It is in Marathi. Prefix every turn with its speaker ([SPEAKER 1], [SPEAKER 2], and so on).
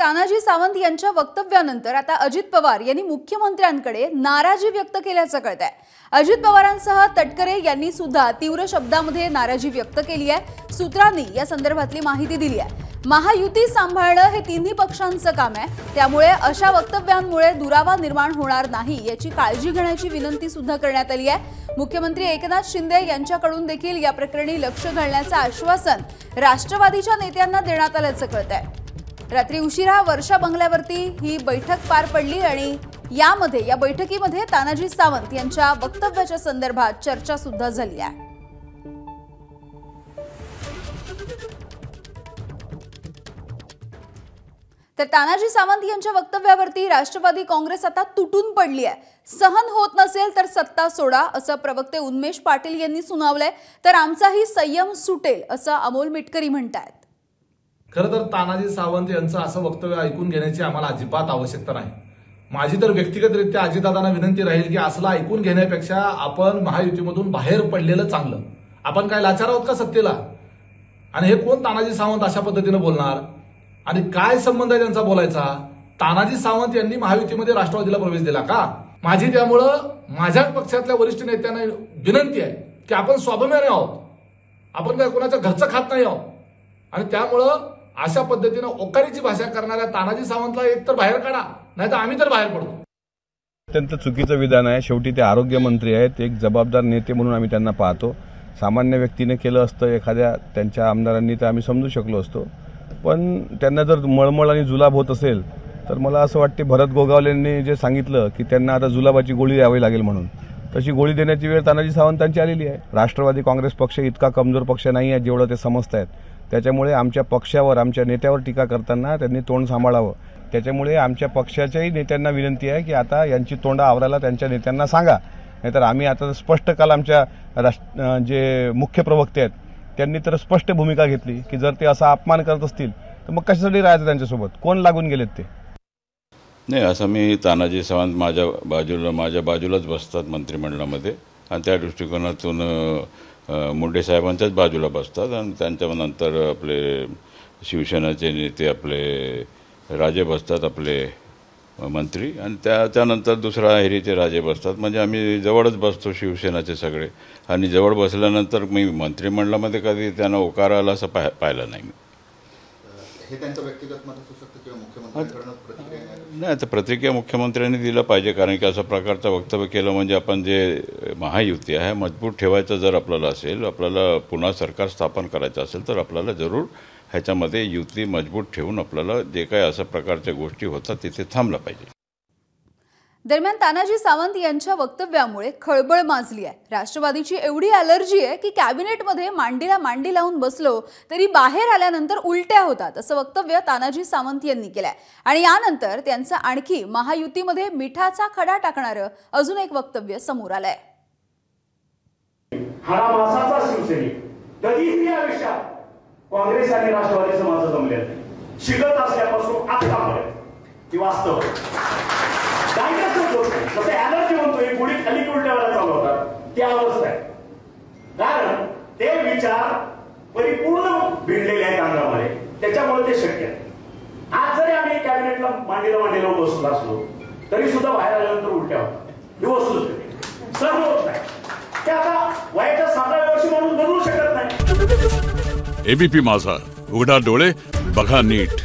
[SPEAKER 1] तानाजी सावंत यांच्या वक्तव्यानंतर आता अजित पवार यांनी मुख्यमंत्र्यांकडे नाराजी व्यक्त केल्याचं कळतंय। अजित पवारांसह तटकरे यांनी सुद्धा तीव्र शब्दांमध्ये नाराजी व्यक्त केली आहे। सूत्रांनी या संदर्भातली माहिती दिली आहे। महायुती सांभाळणं हे तिन्ही पक्षांचं काम आहे, त्यामुळे अशा वक्तव्यांमुळे दुरावा निर्माण होणार नाही याची काळजी घेण्याची विनंती सुद्धा करण्यात आली आहे। मुख्यमंत्री एकनाथ शिंदे यांच्याकडून देखील या प्रकरणी लक्ष घालण्याचं आश्वासन राष्ट्रवादीच्या नेत्यांना देण्यात आल्याचं कळतंय। रात्री उशिरा वर्षा बंगल्यावरती ही बैठक पार पडली आणि या बैठकीमध्ये तानाजी सावंत यांच्या वक्तव्याच्या संदर्भात चर्चा सुद्धा झाली आहे। तर तानाजी सावंत यांच्या वक्तव्यावरती राष्ट्रवादी काँग्रेस आता तुटून पडली आहे। सहन होत नसेल तर सत्ता सोडा असं प्रवक्ते उन्मेष पाटील यांनी सुनावलंय, तर आमचाही संयम सुटेल असं अमोल मिटकरी म्हणतात।
[SPEAKER 2] खरं तर तानाजी सावंत यांचं असं वक्तव्य ऐकून घेण्याची आम्हाला अजिबात आवश्यकता नाही। माझी तर व्यक्तिगतरित्या अजितदादांना विनंती राहील की असलं ऐकून घेण्यापेक्षा आपण महायुतीमधून बाहेर पडलेलं चांगलं। आपण काय लाचार आहोत का सत्तेला? आणि हे कोण तानाजी सावंत अशा पद्धतीने बोलणार आणि काय संबंध आहे त्यांचा बोलायचा? तानाजी सावंत यांनी महायुतीमध्ये राष्ट्रवादीला प्रवेश दिला का? माझी त्यामुळं माझ्याच पक्षातल्या वरिष्ठ नेत्यांना विनंती आहे की आपण स्वाभिमानी आहोत, आपण काय कोणाच्या घरचं खात नाही आहोत आणि त्यामुळं अशा पद्धतीने ओकारीची भाषा करणाऱ्या तानाजी सावंतला एक तर बाहेर काढा, नाहीतर आम्ही तर बाहेर पडतो।
[SPEAKER 3] अत्यंत चुकीचं विधान आहे। शेवटी ते आरोग्यमंत्री आहेत, एक जबाबदार नेते म्हणून आम्ही त्यांना पाहतो। सामान्य व्यक्तीने केलं असतं एखाद्या त्यांच्या आमदारांनी तर आम्ही समजू शकलो असतो, पण त्यांना जर मळमळ आणि जुलाब होत असेल तर मला असं वाटते भरत गोगावलेंनी जे सांगितलं की त्यांना आता जुलाबाची गोळी द्यावी लागेल म्हणून, तशी गोळी देण्याची वेळ तानाजी सावंतांची आलेली आहे। राष्ट्रवादी काँग्रेस पक्ष इतका कमजोर पक्ष नाही आहे जेवढं ते समजतायत, त्याच्यामुळे आमच्या पक्षावर आमच्या नेत्यावर टीका करताना त्यांनी तोंड सांभाळावं। त्याच्यामुळे आमच्या पक्षाच्याही नेत्यांना विनंती आहे की आता यांची तोंड आवरायला त्यांच्या नेत्यांना सांगा, नाहीतर आम्ही आता स्पष्ट काल आमच्या जे मुख्य प्रवक्ते आहेत त्यांनी तर स्पष्ट भूमिका घेतली की जर ते असा अपमान करत असतील तर मग कशासाठी राहायचं त्यांच्यासोबत? कोण लागून गेलेत ते?
[SPEAKER 4] नाही, असं मी तानाजी सावंत माझ्या बाजूलाच बसतात मंत्रिमंडळामध्ये आणि त्या दृष्टिकोनातून मुंडे साहेबांच्याच बाजूला बसतात आणि त्यांच्यानंतर आपले शिवसेनेचे नेते आपले राजे बसतात, आपले मंत्री, आणि त्यानंतर दुसरा हेरीचे राजे बसतात। म्हणजे आम्ही जवळच बसतो शिवसेनाचे सगळे, आणि जवळ बसल्यानंतर मी मंत्रिमंडळामध्ये कधी त्यांना होकार आला असं पाहिलं नाही।
[SPEAKER 5] हे त्यांचं व्यक्तिगत मत असू शकतं किंवा मुख्यमंत्र्यांकडून प्रतिक्रिया
[SPEAKER 4] नाही, तर प्रतिक्रिया मुख्यमंत्र्यांनी दिलं पाहिजे, कारण की अशा प्रकारचं वक्तव्य केलं म्हणजे आपण जे महायुती आहे मजबूत ठेवायचं जर आपल्याला असेल, आपल्याला पुन्हा सरकार स्थापन करायचं असेल तर आपल्याला जरूर ह्याच्यामध्ये युती मजबूत ठेवून आपल्याला जे काही अशा प्रकारच्या गोष्टी होतात तिथे थांबलं पाहिजे।
[SPEAKER 1] दरम्यान तानाजी सावंत यांच्या वक्तव्यामुळे खळबळ माजली आहे। राष्ट्रवादीची एवढी अलर्जी आहे की कॅबिनेटमध्ये मांडीला मांडी लावून बसलो तरी बाहेर आल्यानंतर उलट्या होतात असं वक्तव्य तानाजी सावंत यांनी केलंय। आणि यानंतर त्यांचं आणखी महायुतीमध्ये मिठाचा खडा टाकणारं अजून एक वक्तव्य समोर आलंय।
[SPEAKER 6] हाडामासाचा शिवसैनिक कधीही या विषयात काँग्रेस आणि राष्ट्रवादी समाज जमले शिकत असल्यापासून आतापर्यंत ती वास्तव जसं एनर्जी म्हणतोय पुढे खाली उलट्यावर चालू होतात ती अवस्था आहे, कारण ते विचार परिपूर्ण भिडलेले आहेत अंगामध्ये, त्याच्यामुळे ते शक्य आहे। आज जरी आम्ही कॅबिनेटला मांडीला बसलो असलो तरी सुद्धा बाहेर आल्यानंतर उलट्या होतात, ही वस्तुस्थिती सहन होत नाही। ते आता वयाच्या 7व्या वर्षी म्हणून बदलू शकत नाही।
[SPEAKER 7] एबीपी माझा, उघडा डोळे बघा नीट।